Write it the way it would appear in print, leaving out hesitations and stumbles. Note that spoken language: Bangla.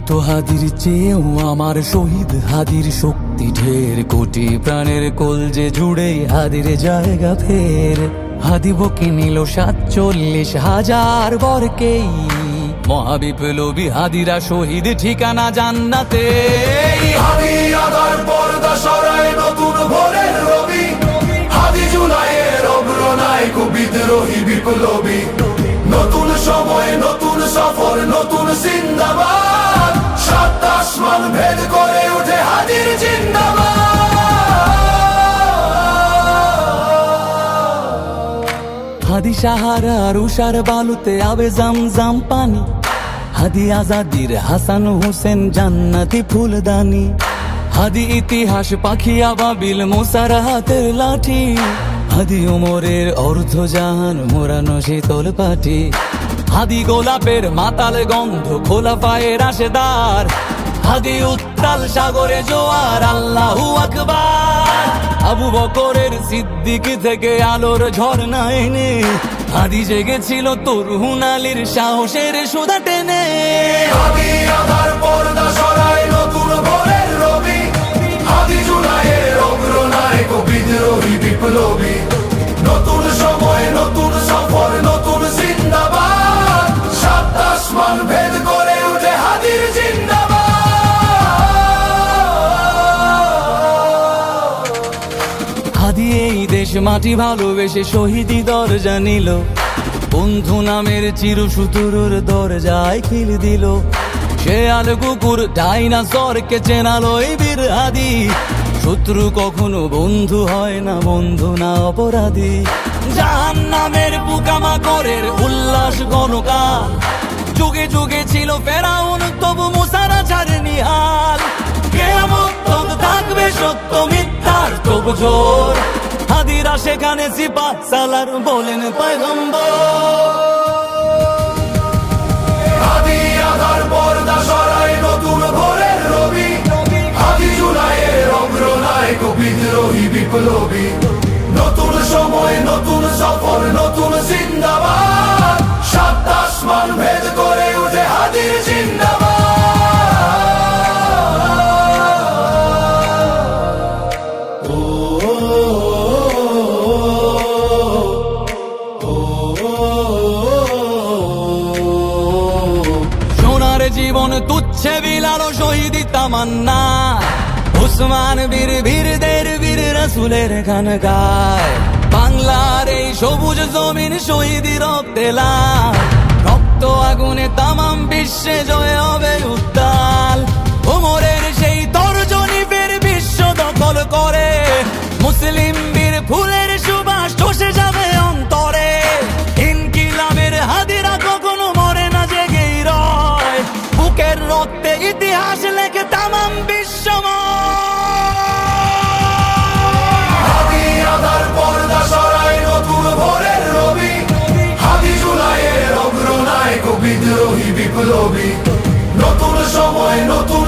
শত হাদির চেয়েও আমার শহীদ হাদির শক্তি ঢের, কোটি প্রাণের কলজে জুড়ে হাদির জায়গা ফের। হাদি বকে নিল 47,000 বরকেই, মহাবিপ্লবী হাদিরা শহীদ ঠিকানা জান্নাতে। হাদি আদার পর্দা সরায় নতুন ভোরের রবি, হাদি জুলাইয়ের অগ্রনায়ক বিদ্রোহী বিপ্লবী। নতুন সময় নতুন সফর নতুন জিন্দাবাদ, সাত আসমান ভেদ করে উঠে হাদির জিন্দাবাদ। হাদি সাহারার উষার বালুতে আবে জামজাম পানি, হাদি আজাদির হাসান হোসেন জান্নাতি ফুলদানি। হাদি ইতিহাস পাখি আবাবিল মোসার হাতের লাঠি, হাদি ওমরের অর্ধজাহান মোরানো শীতল পাটি। হাদি গোলাপের মাতাল গন্ধ খোলা পায়ের আশেদার, হাদি উত্তাল সাগরে জোয়ার আল্লাহু আকবার। আবু বকরের সিদ্দিক থেকে আলোর ঝর্ণা এনে, হাদি জেগেছিল তরুণ আলীর সাহসের সুধা টেনে। হাদি আদার পর্দা সরায় নতুন ভোরের রবি, হাদি জুলাইয়ের অগ্রনায়ক বিদ্রোহী বিপ্লবী। নতুন সময় নতুন সফর নতুন জিন্দাবাদ, সাত আসমান ভেদ করে উঠে হাদির জিন্দাবাদ। হাদি এই দেশ মাটি ভালোবেসে শহীদি দরজা নিল, বন্ধু নামের চিরসুতুরুর দরজায় খিল দিল। শেয়াল কুকুর ডাইনাসরকে চেনালো এই বীর হাদি, শত্রু কখনো বন্ধু হয় না, বন্ধু না অপরাধী। জাহান্নামের পোকামাকড়ের উল্লাস গণকাল, যুগে যুগে ছিল ফেরাউন তবু মুসারা ছাড়েনি হাল। কিয়ামত তক থাকবে সত্য মিথ্যার তব জোর, হাদিরা সেখানে সিপাহ সালার বলেন পয়গম্বর। হাদি আদার পর্দা সরায় নতুন ভোরের রবি, হাদি জুলাইয়ের অগ্রনায়ক বিদ্রোহী বিপ্লবী। নতুন সময় নতুন সফর নতুন জিন্দাবাদ, সাত আসমান ভেদ করে উঠে হাদির জিন্দাবাদ। সোনার জীবন তুচ্ছে বিলালো শহীদি তামান্না, উসমান বীর বীরদের বীর রাসূলের খানকায়। বাংলার এই সবুজ জমিন শহীদি রক্তে লাল, রক্ত আগুনে তামাম বিশ্বে জয় হবে উত্তাল। ওমরের সেই তর্জনী ফের বিশ্ব দখল করে, মুসলিম বীর ফুলের সুবাস চষে যাবে অন্তরে। ইনকিলাবের হাদিরা কখনো মরে না, জেগেই রয়, বুকের রক্তে ইতিহাস লেখে তামাম হাদি আদার পর্দা সরায় নতুন ভোরের রবি, হাদি জুলাইয়ের অগ্রনায়ক বিদ্রোহী বিপ্লবী। নতুন সময় নতুন